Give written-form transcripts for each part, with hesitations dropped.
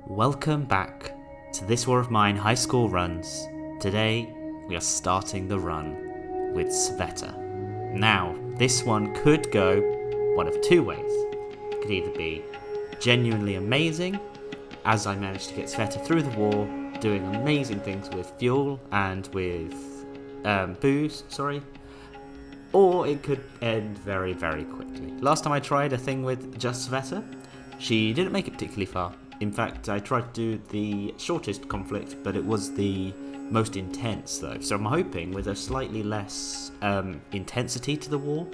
Welcome back to This War of Mine High School Runs. Today we are starting the run with Sveta. Now, this one could go one of two ways. It could either be genuinely amazing, as I managed to get Sveta through the war, doing amazing things with fuel and with booze, or it could end very, very quickly. Last time I tried a thing with just Sveta, she didn't make it particularly far. In fact, I tried to do the shortest conflict, but it was the most intense though. So I'm hoping with a slightly less intensity to the war,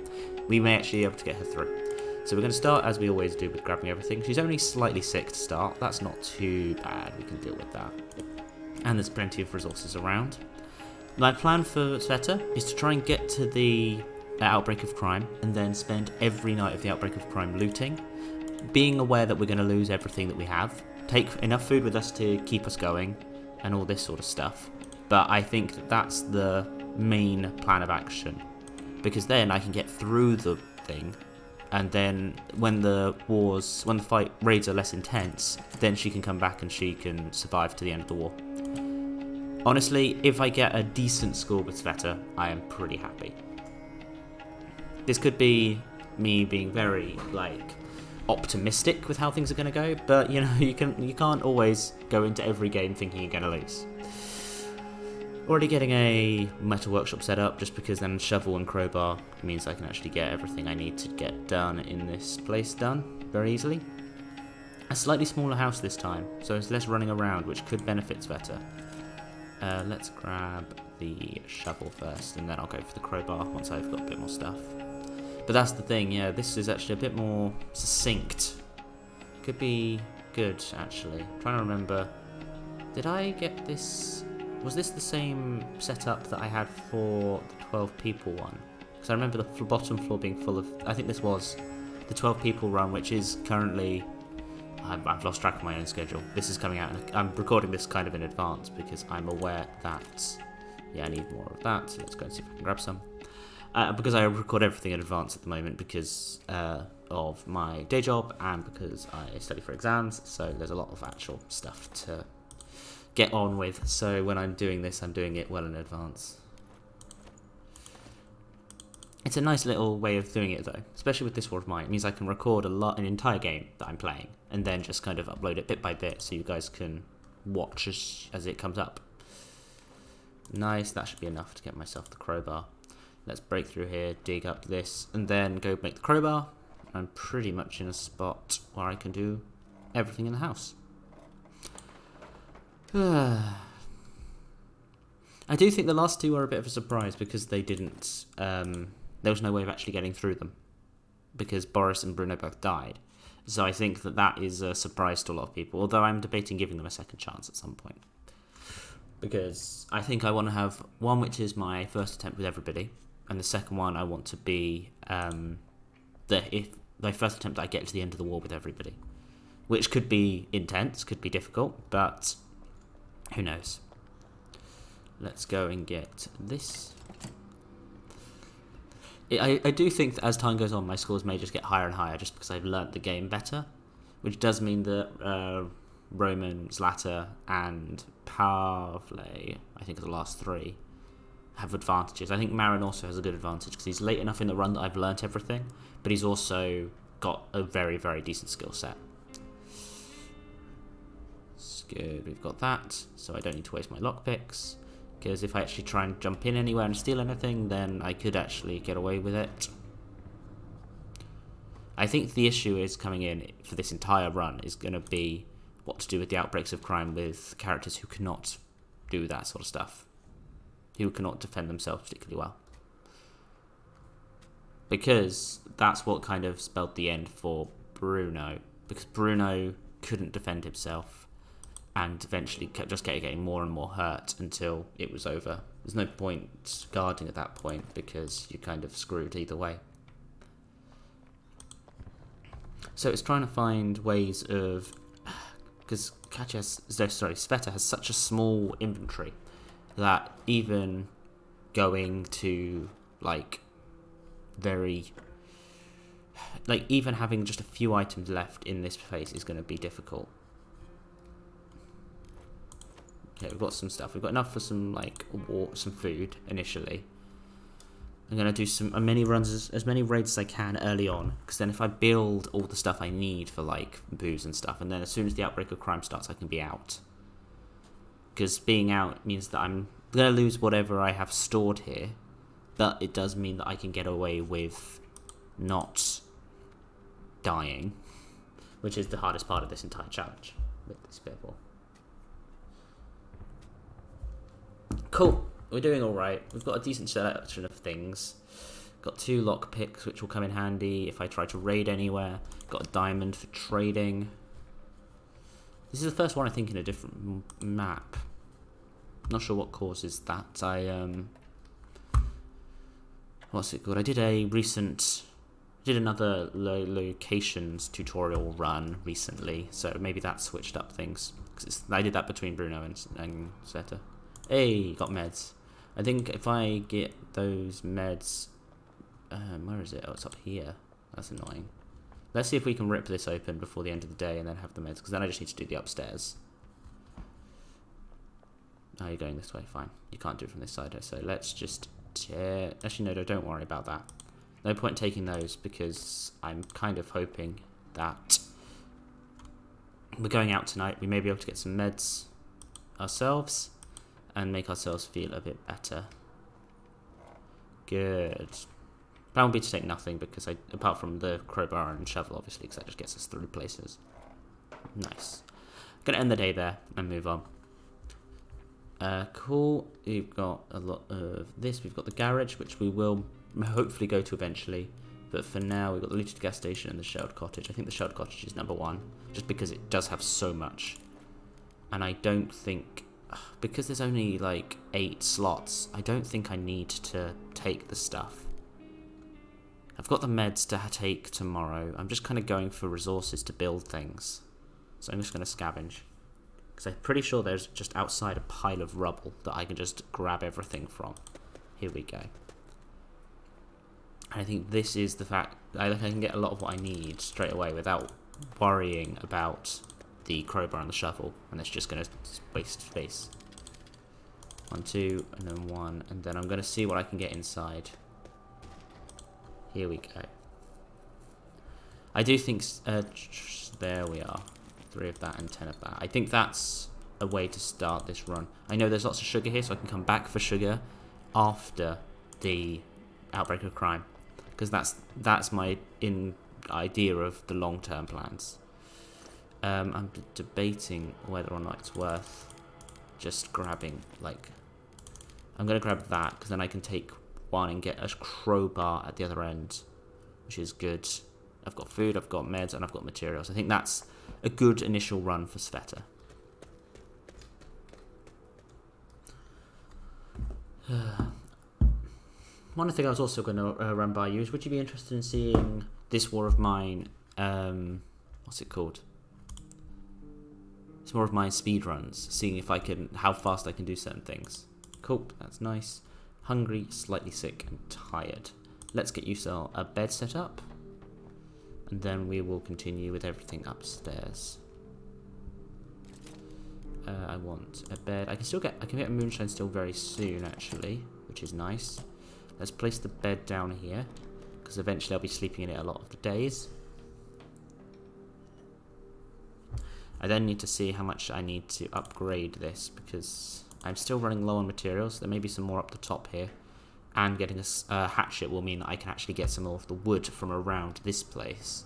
we may actually be able to get her through. So we're going to start as we always do with grabbing everything. She's only slightly sick to start. That's not too bad. We can deal with that. And there's plenty of resources around. My plan for Sveta is to try and get to the outbreak of crime and then spend every night of the outbreak of crime looting, being aware that we're going to lose everything that we have, take enough food with us to keep us going, and all this sort of stuff. But I think that that's the main plan of action, because then I can get through the thing, and then when the raids are less intense, then she can come back and she can survive to the end of the war. Honestly, if I get a decent score with Sveta, I am pretty happy. This could be me being very, optimistic with how things are going to go, but you can't always go into every game thinking you're going to lose. Already getting a metal workshop set up, just because then shovel and crowbar means I can actually get everything I need to get done in this place done very easily. A slightly smaller house this time, so it's less running around, which could benefit Sveta. Let's grab the shovel first, and then I'll go for the crowbar once I've got a bit more stuff. But that's the thing, yeah, this is actually a bit more succinct. Could be good, actually. I'm trying to remember. Did I get this? Was this the same setup that I had for the 12 people one? Because I remember the bottom floor being full of... I think this was the 12 people run, which is currently... I've lost track of my own schedule. This is coming out, and I'm recording this kind of in advance because I'm aware that... Yeah, I need more of that, so let's go and see if I can grab some. Because I record everything in advance at the moment because of my day job and because I study for exams, so there's a lot of actual stuff to get on with. So when I'm doing this, I'm doing it well in advance. It's a nice little way of doing it though, especially with this War of Mine. It means I can record an entire game that I'm playing and then just kind of upload it bit by bit so you guys can watch as it comes up. Nice, that should be enough to get myself the crowbar. Let's break through here, dig up this, and then go make the crowbar. I'm pretty much in a spot where I can do everything in the house. I do think the last two were a bit of a surprise because they didn't... there was no way of actually getting through them because Boris and Bruno both died. So I think that is a surprise to a lot of people, although I'm debating giving them a second chance at some point. Because I think I want to have one which is my first attempt with everybody, and the second one I want to be if my first attempt I get to the end of the war with everybody, which could be intense, could be difficult, but who knows. Let's go and get this. I do think that as time goes on, my scores may just get higher and higher just because I've learnt the game better, which does mean that Roman, Zlata, and Pavle, I think are the last three, have advantages. I think Marin also has a good advantage because he's late enough in the run that I've learnt everything, but he's also got a very, very decent skill set. It's good, we've got that, so I don't need to waste my lockpicks, because if I actually try and jump in anywhere and steal anything, then I could actually get away with it. I think the issue is coming in for this entire run is going to be what to do with the outbreaks of crime with characters who cannot do that sort of stuff, who cannot defend themselves particularly well. Because that's what kind of spelled the end for Bruno, because Bruno couldn't defend himself and eventually kept just getting more and more hurt until it was over. There's no point guarding at that point because you're kind of screwed either way. So it's trying to find ways of... Because Sveta has such a small inventory that even going to, even having just a few items left in this place is going to be difficult. Okay, we've got some stuff. We've got enough for some, like, some food, initially. I'm going to do as many runs, as many raids as I can early on, because then if I build all the stuff I need for, like, booze and stuff, and then as soon as the outbreak of crime starts, I can be out. Because being out means that I'm going to lose whatever I have stored here, but it does mean that I can get away with not dying, which is the hardest part of this entire challenge with this people. Cool. We're doing alright. We've got a decent selection of things. Got 2 lockpicks, which will come in handy if I try to raid anywhere. Got a diamond for trading. This is the first one, I think, in a different map. Not sure what causes that. What's it called? I did another locations tutorial run recently, so maybe that switched up things. I did that between Bruno and Sveta. Hey, got meds. I think if I get those meds... where is it? Oh, it's up here. That's annoying. Let's see if we can rip this open before the end of the day and then have the meds, because then I just need to do the upstairs. Oh, you're going this way. Fine. You can't do it from this side, so let's just... Actually, no, don't worry about that. No point taking those, because I'm kind of hoping that we're going out tonight. We may be able to get some meds ourselves and make ourselves feel a bit better. Good. Plan would be to take nothing, because apart from the crowbar and shovel, obviously, because that just gets us through places. Nice. Gonna end the day there and move on. Cool. We've got a lot of this. We've got the garage, which we will hopefully go to eventually. But for now, we've got the looted gas station and the shelled cottage. I think the shelled cottage is number 1, just because it does have so much. And I don't think... Because there's only, like, 8 slots, I don't think I need to take the stuff. I've got the meds to take tomorrow. I'm just kind of going for resources to build things. So I'm just going to scavenge. Because I'm pretty sure there's just outside a pile of rubble that I can just grab everything from. Here we go. I think this is the fact... I can get a lot of what I need straight away without worrying about the crowbar and the shovel, and it's just going to waste space. 1, 2, and then 1, and then I'm going to see what I can get inside. Here we go. I do think... there we are. 3 of that and 10 of that. I think that's a way to start this run. I know there's lots of sugar here, so I can come back for sugar after the outbreak of crime, because that's my idea of the long-term plans. I'm debating whether or not it's worth just grabbing, like... I'm going to grab that, because then I can take 1 and get a crowbar at the other end, which is good. I've got food, I've got meds, and I've got materials. I think that's a good initial run for Sveta. One thing I was also going to run by you is, would you be interested in seeing this war of mine, what's it called? It's more of my speed runs, seeing if how fast I can do certain things. Cool, that's nice. Hungry, slightly sick, and tired. Let's get you a bed set up, and then we will continue with everything upstairs. I want a bed. I can get a moonshine still very soon, actually, which is nice. Let's place the bed down here, because eventually I'll be sleeping in it a lot of the days. I then need to see how much I need to upgrade this, because I'm still running low on materials. There may be some more up the top here. And getting a hatchet will mean that I can actually get some more of the wood from around this place.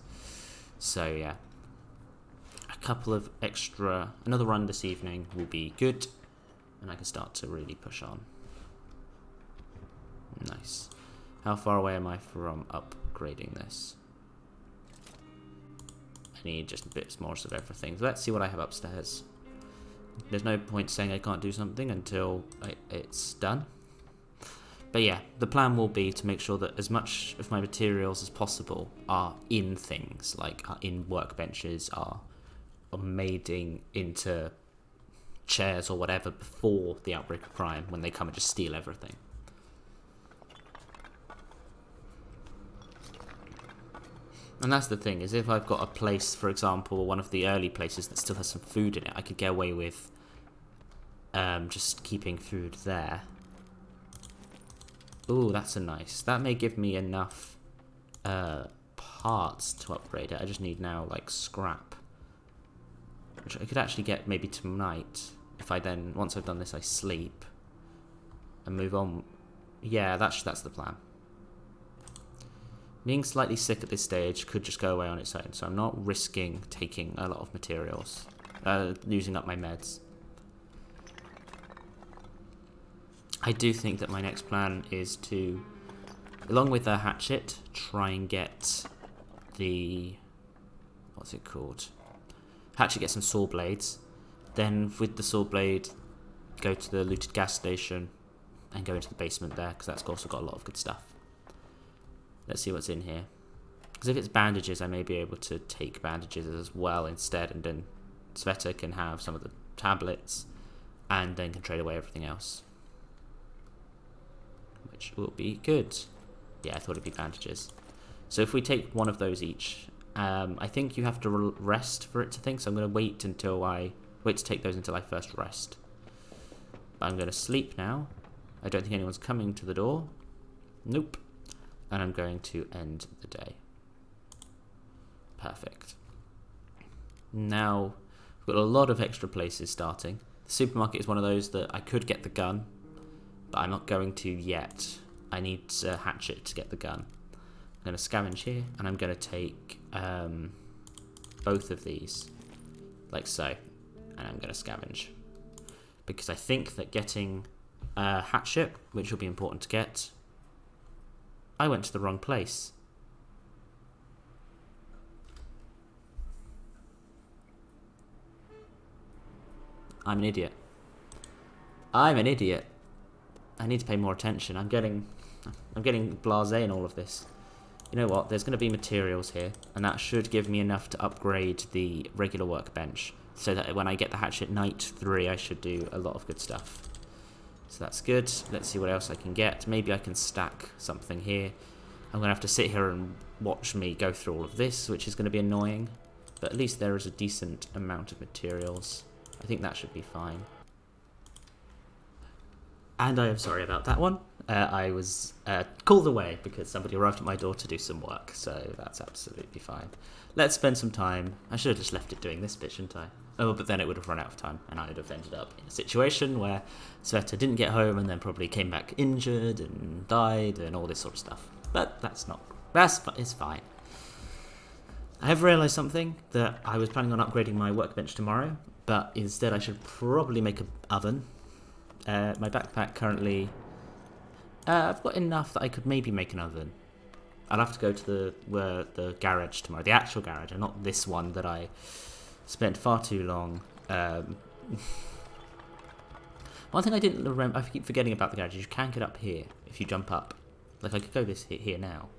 So yeah. A couple of another run this evening will be good. And I can start to really push on. Nice. How far away am I from upgrading this? I need just bits more of everything. So let's see what I have upstairs. There's no point saying I can't do something until it's done. But yeah, the plan will be to make sure that as much of my materials as possible are in things, like in workbenches, are made into chairs or whatever before the outbreak of crime, when they come and just steal everything. And that's the thing, is if I've got a place, for example, one of the early places that still has some food in it, I could get away with just keeping food there. Ooh, that's a nice. That may give me enough parts to upgrade it. I just need now, like, scrap. Which I could actually get maybe tonight. If I then, once I've done this, I sleep. And move on. Yeah, that's the plan. Being slightly sick at this stage could just go away on its own. So I'm not risking taking a lot of materials. Using up my meds. I do think that my next plan is to, along with the hatchet, try and get the, what's it called? Hatchet, get some saw blades. Then with the saw blade, go to the looted gas station and go into the basement there, because that's also got a lot of good stuff. Let's see what's in here. Because if it's bandages, I may be able to take bandages as well instead, and then Sveta can have some of the tablets, and then can trade away everything else. Which will be good. Yeah, I thought it'd be bandages. So if we take one of those each, I think you have to rest for it to think, so I'm going to wait to take those until I first rest. But I'm going to sleep now. I don't think anyone's coming to the door. Nope. And I'm going to end the day. Perfect. Now, we've got a lot of extra places starting. The supermarket is one of those that I could get the gun, but I'm not going to yet. I need a hatchet to get the gun. I'm going to scavenge here, and I'm going to take both of these, like so, and I'm going to scavenge. Because I think that getting a hatchet, which will be important to get, I went to the wrong place. I'm an idiot. I'm an idiot. I need to pay more attention. I'm getting blasé in all of this. You know what? There's going to be materials here, and that should give me enough to upgrade the regular workbench, so that when I get the hatchet night 3, I should do a lot of good stuff. So that's good. Let's see what else I can get. Maybe I can stack something here. I'm going to have to sit here and watch me go through all of this, which is going to be annoying. But at least there is a decent amount of materials. I think that should be fine. And I am sorry about that one. I was called away because somebody arrived at my door to do some work, so that's absolutely fine. Let's spend some time. I should have just left it doing this bit, shouldn't I? Oh, but then it would have run out of time, and I would have ended up in a situation where Sveta didn't get home and then probably came back injured and died and all this sort of stuff. But it's fine. I have realised something, that I was planning on upgrading my workbench tomorrow, but instead I should probably make an oven. My backpack currently, I've got enough that I could maybe make an oven. I'll have to go to the garage tomorrow, the actual garage, and not this one that I spent far too long. One thing I didn't remember, I keep forgetting about the garage, is you can get up here if you jump up. Like I could go here now.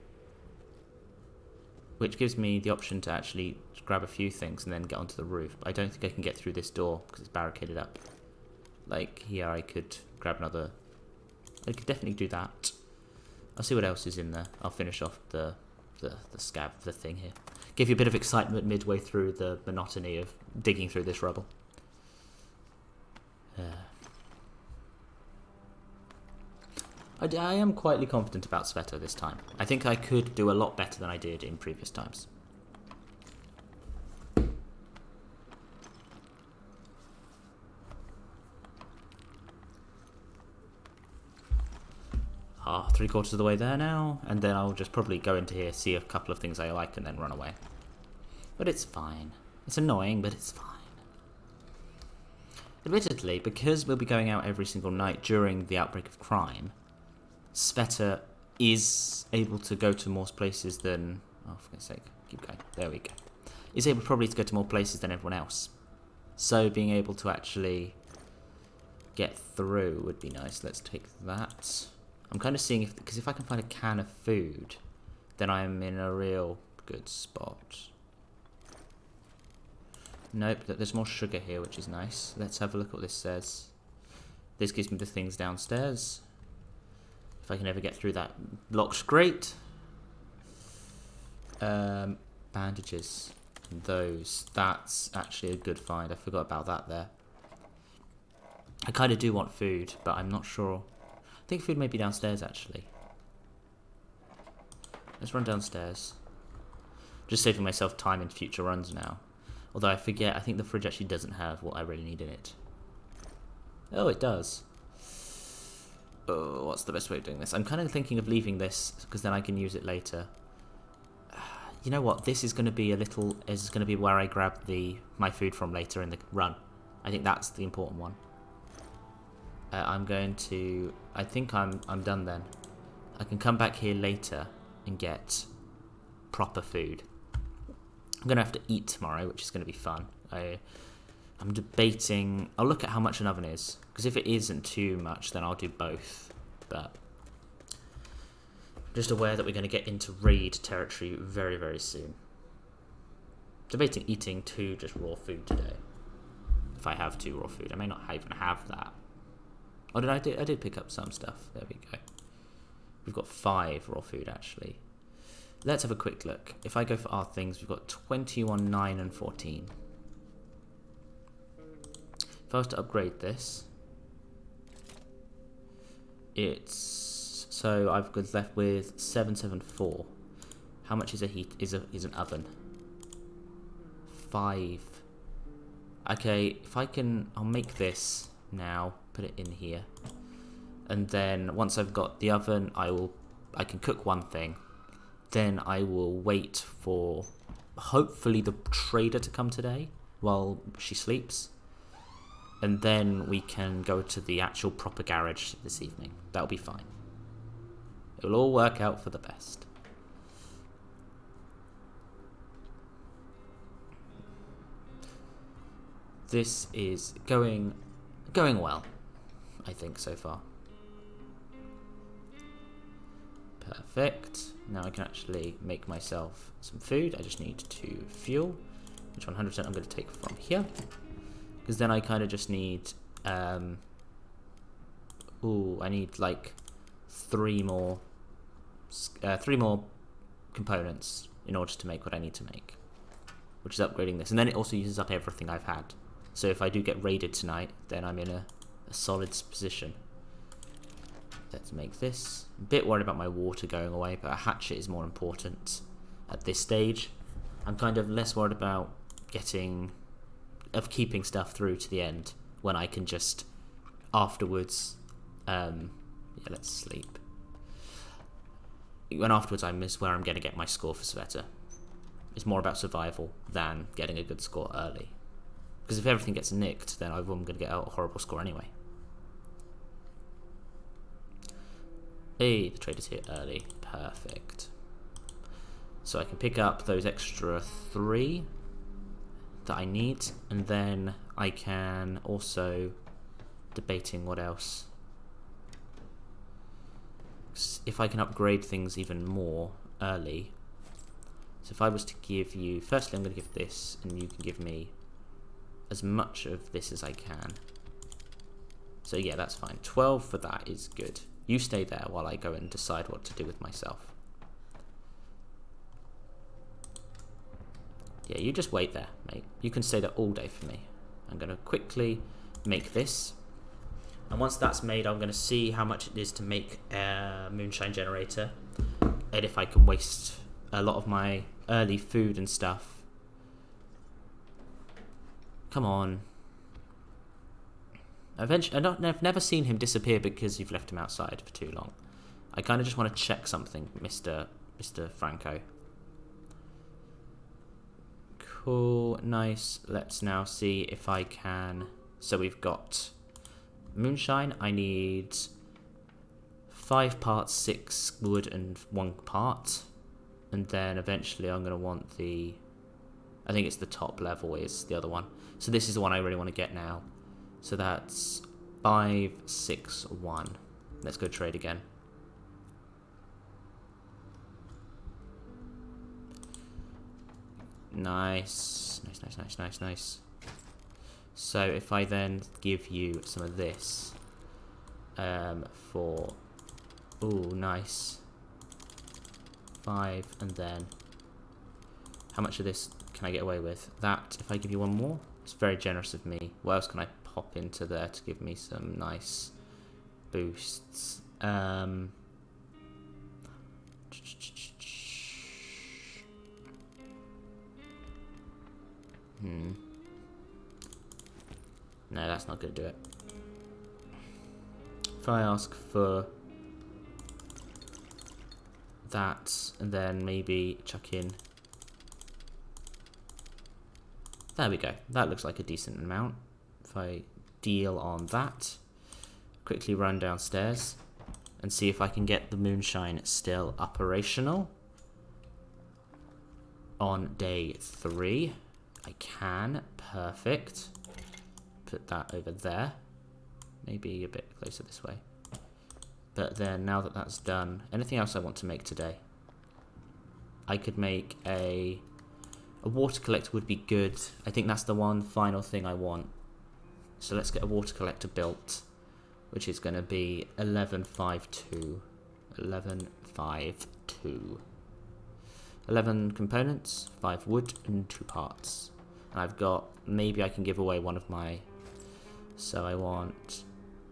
Which gives me the option to actually grab a few things and then get onto the roof. But I don't think I can get through this door because it's barricaded up. Like here I could grab another. I could definitely do that. I'll see what else is in there. I'll finish off the thing here. Give you a bit of excitement midway through the monotony of digging through this rubble. I am quietly confident about Sveta this time. I think I could do a lot better than I did in previous times. Three-quarters of the way there now, and then I'll just probably go into here, see a couple of things I like, and then run away. But it's fine. It's annoying, but it's fine. Admittedly, because we'll be going out every single night during the outbreak of crime, Sveta is able to go to more places than... Oh, for goodness sake, keep going. There we go. Is able probably to go to more places than everyone else. So being able to actually get through would be nice. Let's take that. I'm kind of seeing if... Because if I can find a can of food, then I'm in a real good spot. Nope, there's more sugar here, which is nice. Let's have a look at what this says. This gives me the things downstairs. If I can ever get through that, looks great. Bandages. Those. That's actually a good find. I forgot about that there. I kind of do want food, but I'm not sure. I think food may be downstairs, actually. Let's run downstairs. Just saving myself time in future runs now. Although I forget, I think the fridge actually doesn't have what I really need in it. Oh, it does. Oh, what's the best way of doing this? I'm kind of thinking of leaving this, because then I can use it later. You know what? This is going to be is going to be where I grab my food from later in the run. I think that's the important one. I'm going to... I think I'm done then. I can come back here later and get proper food. I'm going to have to eat tomorrow, which is going to be fun. I'm debating... I'll look at how much an oven is, because if it isn't too much, then I'll do both. But I'm just aware that we're going to get into raid territory very, very soon. Debating eating 2 just raw food today. If I have 2 raw food. I may not even have that. Oh, I did pick up some stuff. There we go. We've got 5 raw food, actually. Let's have a quick look. If I go for our things, we've got 21, 9, and 14. If I was to upgrade this, it's... So I've got left with 774. How much is is an oven? 5. Okay, if I can... I'll make this now. Put it in here. And then once I've got the oven, I can cook one thing. Then I will wait for hopefully the trader to come today while she sleeps. And then we can go to the actual proper garage this evening. That'll be fine. It will all work out for the best. This is going well, I think, so far. Perfect. Now I can actually make myself some food. I just need 2 fuel, which 100% I'm going to take from here. Because then I kind of just need... I need like 3 more components in order to make what I need to make. Which is upgrading this. And then it also uses up everything I've had. So if I do get raided tonight, then I'm in a solid position. Let's make this. I'm a bit worried about my water going away, but a hatchet is more important at this stage. I'm kind of less worried about keeping stuff through to the end when I can just afterwards. Yeah, let's sleep. When afterwards I miss where I'm going to get my score for Sveta. It's more about survival than getting a good score early. Because if everything gets nicked, then I'm going to get a horrible score anyway. Hey, the trader's here early. Perfect. So I can pick up those extra 3 that I need, and then I can also... Debating what else. If I can upgrade things even more early. So if I was to give you... Firstly, I'm going to give this, and you can give me as much of this as I can. So yeah, that's fine. 12 for that is good. You stay there while I go and decide what to do with myself. Yeah, you just wait there, mate. You can stay there all day for me. I'm going to quickly make this. And once that's made, I'm going to see how much it is to make a moonshine generator. And if I can waste a lot of my early food and stuff. Come on. I've never seen him disappear because you've left him outside for too long. I kind of just want to check something, Mr. Franco. Cool, nice. Let's now see if I can... So we've got moonshine. I need 5 parts, 6 wood and 1 part. And then eventually I'm going to want the... I think it's the top level is the other one. So this is the one I really want to get now. So that's 5, 6, 1. Let's go trade again. Nice. Nice. So if I then give you some of this for... Ooh, nice. 5, and then... How much of this can I get away with? That, if I give you 1 more, It's very generous of me. What else can I pop into there to give me some nice boosts? No, that's not going to do it. If I ask for that, and then maybe chuck in... There we go. That looks like a decent amount. If I deal on that, quickly run downstairs and see if I can get the moonshine still operational. On day 3, I can. Perfect. Put that over there. Maybe a bit closer this way. But then, now that that's done, anything else I want to make today? I could make a water collector would be good. I think that's the one final thing I want. So let's get a water collector built, which is going to be 1152. 1152. 11 components, 5 wood, and 2 parts. And I've got, maybe I can give away one of my, so I want,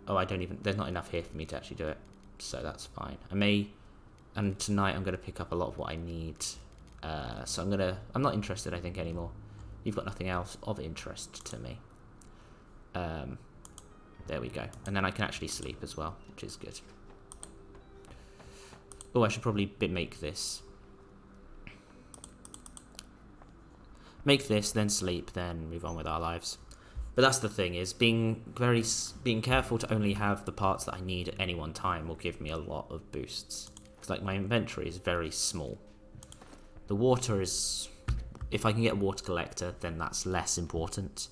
oh, I don't even, there's not enough here for me to actually do it. So that's fine. I may, and tonight I'm going to pick up a lot of what I need. So I'm not interested, I think, anymore. You've got nothing else of interest to me. There we go. And then I can actually sleep as well, which is good. Oh, I should probably make this. Make this, then sleep, then move on with our lives. But that's the thing, is being careful to only have the parts that I need at any one time will give me a lot of boosts. Because like my inventory is very small. The water is, if I can get a water collector, then that's less important.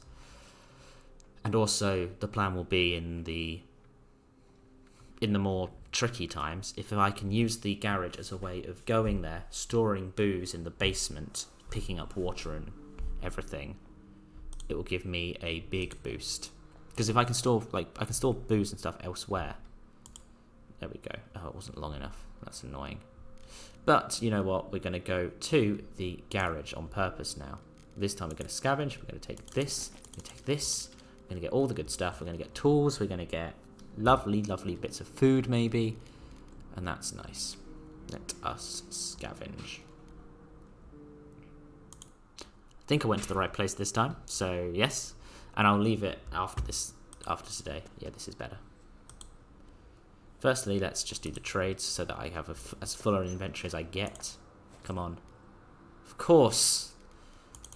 And also, the plan will be in the more tricky times, if I can use the garage as a way of going there, storing booze in the basement, picking up water and everything, it will give me a big boost. Because if I can store, I can store booze and stuff elsewhere. There we go. Oh, it wasn't long enough. That's annoying. But, you know what? We're going to go to the garage on purpose now. This time we're going to scavenge. We're going to take this. We're going to take this. We're going to get all the good stuff. We're going to get tools. We're going to get lovely, lovely bits of food, maybe. And that's nice. Let us scavenge. I think I went to the right place this time. So, yes. And I'll leave it after this, after today. Yeah, this is better. Firstly, let's just do the trades so that I have as full an inventory as I get. Come on. Of course.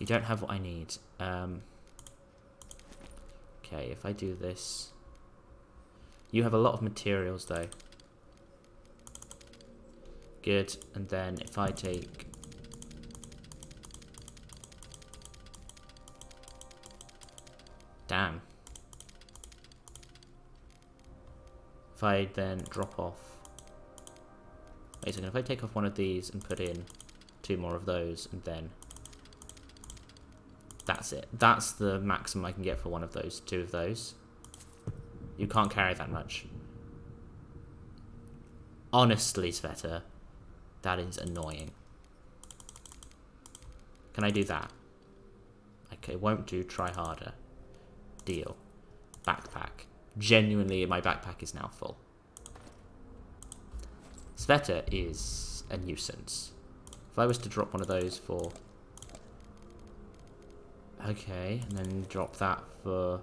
You don't have what I need. Okay, if I do this. You have a lot of materials, though. Good. And then if I take... Damn. If I then drop off... Wait a second, if I take off one of these and put in 2 more of those, and then... That's it. That's the maximum I can get for one of those, 2 of those. You can't carry that much. Honestly, Sveta, that is annoying. Can I do that? Okay, won't do, try harder. Deal. Backpack. Genuinely, my backpack is now full. Sveta is a nuisance. If I was to drop one of those for... Okay, and then drop that for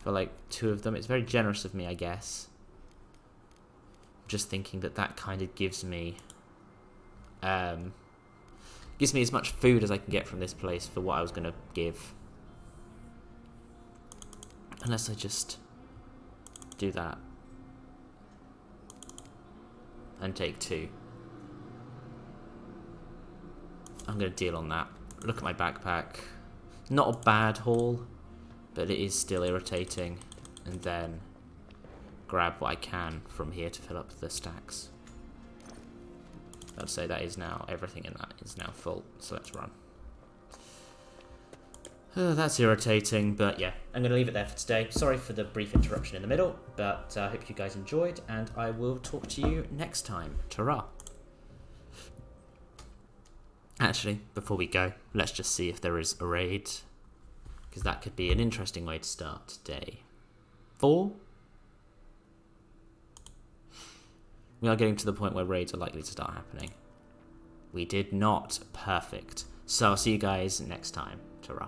like 2 of them. It's very generous of me, I guess. Just thinking that that kind of gives me... gives me as much food as I can get from this place for what I was going to give. Unless I just do that. And take 2. I'm going to deal on that. Look at my backpack. Not a bad haul, but it is still irritating. And then grab what I can from here to fill up the stacks. I'd say that is now, everything in that is now full. So let's run. That's irritating, but yeah, I'm going to leave it there for today. Sorry for the brief interruption in the middle, but I hope you guys enjoyed, and I will talk to you next time. Ta-ra! Actually, before we go, let's just see if there is a raid, because that could be an interesting way to start day 4. We are getting to the point where raids are likely to start happening. We did not. Perfect. So I'll see you guys next time. Ta-ra.